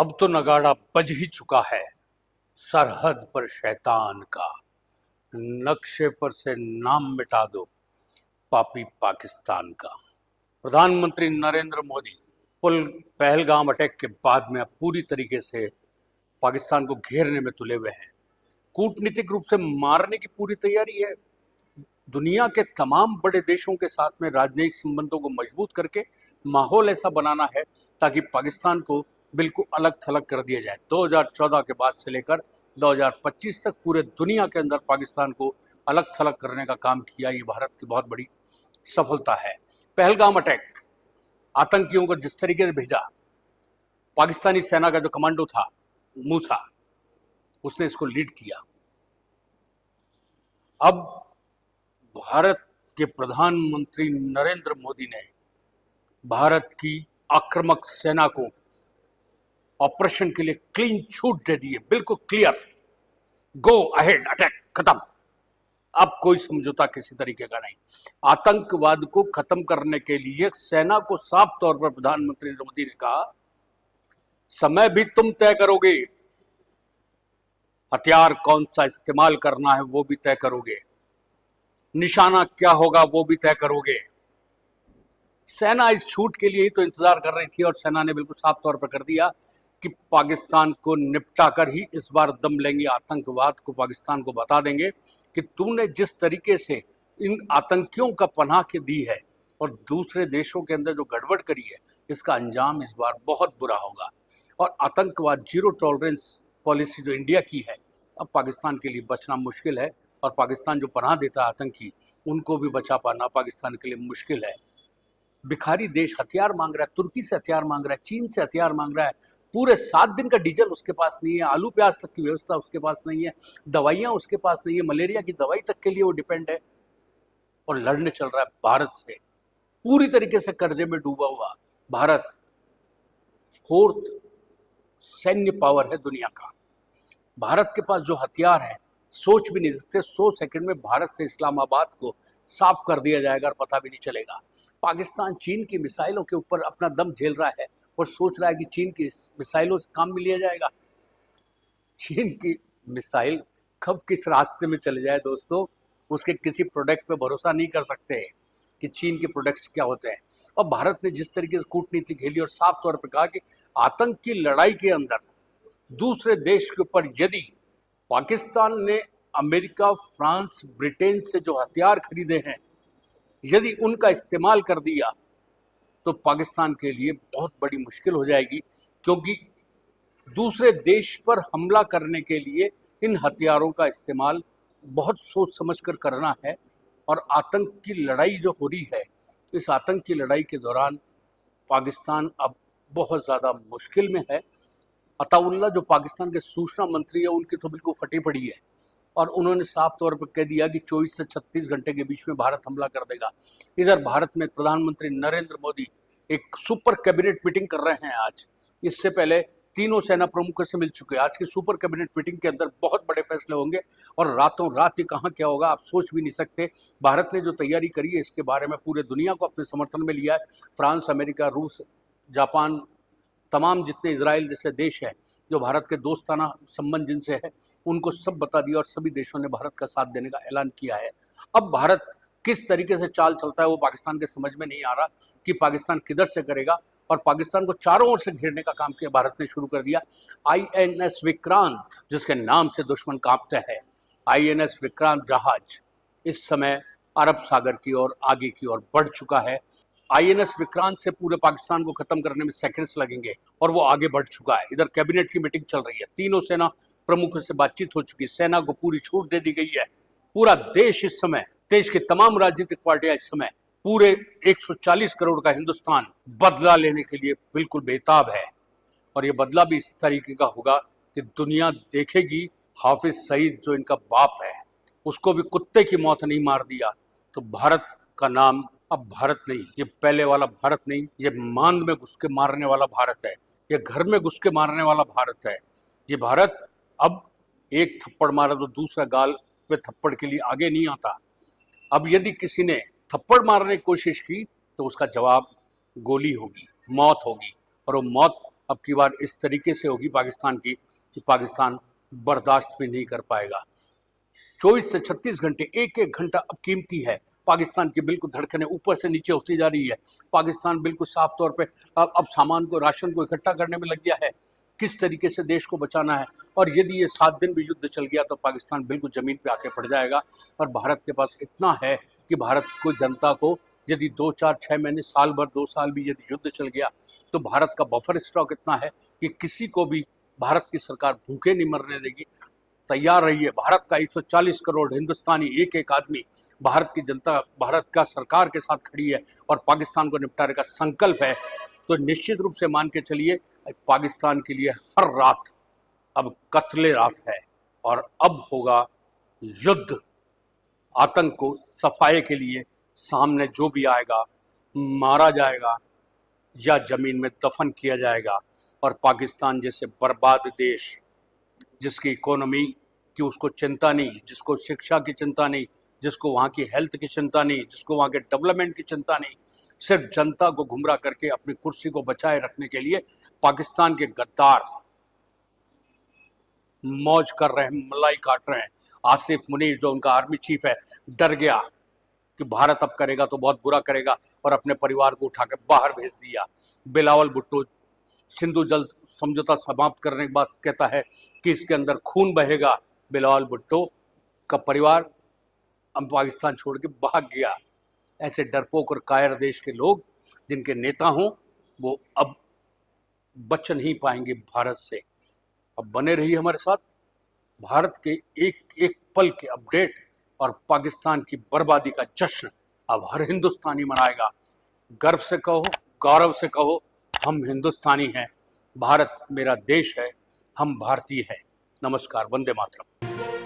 अब तो नगाड़ा बज ही चुका है सरहद पर शैतान का। नक्शे पर से नाम मिटा दो पापी पाकिस्तान का। प्रधानमंत्री नरेंद्र मोदी पुल पहलगाम अटैक के बाद में अब पूरी तरीके से पाकिस्तान को घेरने में तुले हुए हैं। कूटनीतिक रूप से मारने की पूरी तैयारी है। दुनिया के तमाम बड़े देशों के साथ में राजनयिक संबंधों को मजबूत करके माहौल ऐसा बनाना है ताकि पाकिस्तान को बिल्कुल अलग थलग कर दिया जाए। 2014 के बाद से लेकर 2025 तक पूरे दुनिया के अंदर पाकिस्तान को अलग थलग करने का काम किया। ये भारत की बहुत बड़ी सफलता है। पहलगाम अटैक, आतंकियों को जिस तरीके से भेजा, पाकिस्तानी सेना का जो कमांडो था मूसा, उसने इसको लीड किया। अब भारत के प्रधानमंत्री नरेंद्र मोदी ने भारत की आक्रामक सेना को ऑपरेशन के लिए क्लीन छूट दे दी है, बिल्कुल क्लियर, गो अहेड, अटैक, खत्म। अब कोई समझौता किसी तरीके का नहीं। आतंकवाद को खत्म करने के लिए सेना को साफ तौर पर प्रधानमंत्री नरेंद्र मोदी ने कहा, समय भी तुम तय करोगे, हथियार कौन सा इस्तेमाल करना है वो भी तय करोगे, निशाना क्या होगा वो भी तय करोगे। सेना इस छूट के लिए ही तो इंतजार कर रही थी और सेना ने बिल्कुल साफ तौर पर कर दिया कि पाकिस्तान को निपटा कर ही इस बार दम लेंगे। आतंकवाद को पाकिस्तान को बता देंगे कि तुमने जिस तरीके से इन आतंकियों का पनाह के दी है और दूसरे देशों के अंदर जो गड़बड़ करी है, इसका अंजाम इस बार बहुत बुरा होगा। और आतंकवाद जीरो टॉलरेंस पॉलिसी जो इंडिया की है, अब पाकिस्तान के लिए बचना मुश्किल है। और पाकिस्तान जो पनाह देता है आतंकी, उनको भी बचा पाना पाकिस्तान के लिए मुश्किल है। भिखारी देश हथियार मांग रहा है, तुर्की से हथियार मांग रहा है, चीन से हथियार मांग रहा है। पूरे 7 दिन का डीजल उसके पास नहीं है, आलू प्याज तक की व्यवस्था उसके पास नहीं है, दवाइयाँ उसके पास नहीं है, मलेरिया की दवाई तक के लिए वो डिपेंड है। और लड़ने चल रहा है भारत से, पूरी तरीके से कर्जे में डूबा हुआ। भारत 4th सैन्य पावर है दुनिया का। भारत के पास जो हथियार है, सोच भी नहीं सकते 100 सेकंड में भारत से इस्लामाबाद को साफ कर दिया जाएगा और पता भी नहीं चलेगा। पाकिस्तान चीन की मिसाइलों के ऊपर अपना दम झेल रहा है और सोच रहा है कि चीन की मिसाइलों से काम भी लिया जाएगा। चीन की मिसाइल कब किस रास्ते में चले जाए दोस्तों, उसके किसी प्रोडक्ट पे भरोसा नहीं कर सकते कि चीन के प्रोडक्ट्स क्या होते हैं। और भारत ने जिस तरीके से कूटनीति खेली और साफ तौर पर कहा कि आतंक की लड़ाई के अंदर दूसरे देश के ऊपर यदि पाकिस्तान ने अमेरिका, फ्रांस, ब्रिटेन से जो हथियार खरीदे हैं, यदि उनका इस्तेमाल कर दिया तो पाकिस्तान के लिए बहुत बड़ी मुश्किल हो जाएगी। क्योंकि दूसरे देश पर हमला करने के लिए इन हथियारों का इस्तेमाल बहुत सोच समझ कर करना है। और आतंक की लड़ाई जो हो रही है, इस आतंक की लड़ाई के दौरान पाकिस्तान अब बहुत ज़्यादा मुश्किल में है। अताउल्ला जो पाकिस्तान के सूचना मंत्री है, उनकी तो बिल्कुल फटी पड़ी है और उन्होंने साफ तौर पर कह दिया कि 24 से 36 घंटे के बीच में भारत हमला कर देगा। इधर भारत में प्रधानमंत्री नरेंद्र मोदी एक सुपर कैबिनेट मीटिंग कर रहे हैं आज। इससे पहले तीनों सेना प्रमुखों से मिल चुके हैं। आज की सुपर कैबिनेट मीटिंग के अंदर बहुत बड़े फैसले होंगे और रातों रात ही कहाँ क्या होगा आप सोच भी नहीं सकते। भारत ने जो तैयारी करी है, इसके बारे में पूरे दुनिया को अपने समर्थन में लिया है। फ्रांस, अमेरिका, रूस, जापान, तमाम जितने इजराइल जैसे देश हैं जो भारत के दोस्ताना संबंध जिनसे है, उनको सब बता दिया और सभी देशों ने भारत का साथ देने का ऐलान किया है। अब भारत किस तरीके से चाल चलता है वो पाकिस्तान के समझ में नहीं आ रहा कि पाकिस्तान किधर से करेगा। और पाकिस्तान को चारों ओर से घेरने का काम किया भारत ने शुरू कर दिया। INS विक्रांत, जिसके नाम से दुश्मन कांपते हैं, INS विक्रांत जहाज इस समय अरब सागर की ओर आगे की ओर बढ़ चुका है। INS विक्रांत से पूरे पाकिस्तान को खत्म करने में सेकंड्स लगेंगे और वो आगे बढ़ चुका है। इधर कैबिनेट की मीटिंग चल रही है, तीनों सेना प्रमुखों से बातचीत हो चुकी है, सेना को पूरी छूट दे दी गई है। पूरा देश इस समय, देश की तमाम राजनीतिक पार्टियां इस समय, पूरे 140 करोड़ का हिंदुस्तान बदला लेने के लिए बिल्कुल बेताब है। और ये बदला भी इस तरीके का होगा कि दुनिया देखेगी हाफिज सईद जो इनका बाप है, उसको भी कुत्ते की मौत नहीं मार दिया तो भारत का नाम अब भारत नहीं, ये पहले वाला भारत नहीं, ये मांग में घुस के मारने वाला भारत है, ये घर में घुस के मारने वाला भारत है। ये भारत अब एक थप्पड़ मारा तो दूसरा गाल पे थप्पड़ के लिए आगे नहीं आता। अब यदि किसी ने थप्पड़ मारने की कोशिश की तो उसका जवाब गोली होगी, मौत होगी। और वो मौत अब की बार इस तरीके से होगी पाकिस्तान की कि पाकिस्तान बर्दाश्त भी नहीं कर पाएगा। 24 से 36 घंटे, एक एक घंटा अब कीमती है। पाकिस्तान की बिल्कुल धड़कनें ऊपर से नीचे होती जा रही है। पाकिस्तान बिल्कुल साफ तौर पे अब सामान को, राशन को इकट्ठा करने में लग गया है, किस तरीके से देश को बचाना है। और यदि ये 7 दिन भी युद्ध चल गया तो पाकिस्तान बिल्कुल ज़मीन पे आके पड़ जाएगा। और भारत के पास इतना है कि भारत को, जनता को, यदि 2, 4, 6 महीने, साल भर, 2 साल भी यदि युद्ध चल गया तो भारत का बफर स्टॉक इतना है कि किसी को भी भारत की सरकार भूखे नहीं मरने देगी। तैयार रहिए। भारत का 140 करोड़ हिंदुस्तानी, एक एक आदमी, भारत की जनता, भारत का सरकार के साथ खड़ी है और पाकिस्तान को निपटाने का संकल्प है। तो निश्चित रूप से मान के चलिए, पाकिस्तान के लिए हर रात अब कत्ले रात है और अब होगा युद्ध। आतंक को सफाए के लिए सामने जो भी आएगा मारा जाएगा या जमीन में दफन किया जाएगा। और पाकिस्तान जैसे बर्बाद देश, जिसकी इकोनॉमी की उसको चिंता नहीं, जिसको शिक्षा की चिंता नहीं, जिसको वहाँ की हेल्थ की चिंता नहीं, जिसको वहाँ के डेवलपमेंट की चिंता नहीं, सिर्फ जनता को गुमराह करके अपनी कुर्सी को बचाए रखने के लिए पाकिस्तान के गद्दार मौज कर रहे हैं, मलाई काट रहे हैं। आसिफ मुनीर जो उनका आर्मी चीफ है, डर गया कि भारत अब करेगा तो बहुत बुरा करेगा और अपने परिवार को उठाकर बाहर भेज दिया। बिलावल भुट्टो सिंधु जल समझौता समाप्त करने के बाद कहता है कि इसके अंदर खून बहेगा। बिलावल भुट्टो का परिवार अब पाकिस्तान छोड़ के भाग गया। ऐसे डरपोक और कायर देश के लोग, जिनके नेता हों, वो अब बच नहीं पाएंगे भारत से। अब बने रहिए हमारे साथ। भारत के एक एक पल के अपडेट और पाकिस्तान की बर्बादी का जश्न अब हर हिंदुस्तानी मनाएगा। गर्व से कहो, गौरव से कहो, हम हिंदुस्तानी हैं, भारत मेरा देश है, हम भारतीय हैं। नमस्कार, वंदे मातरम।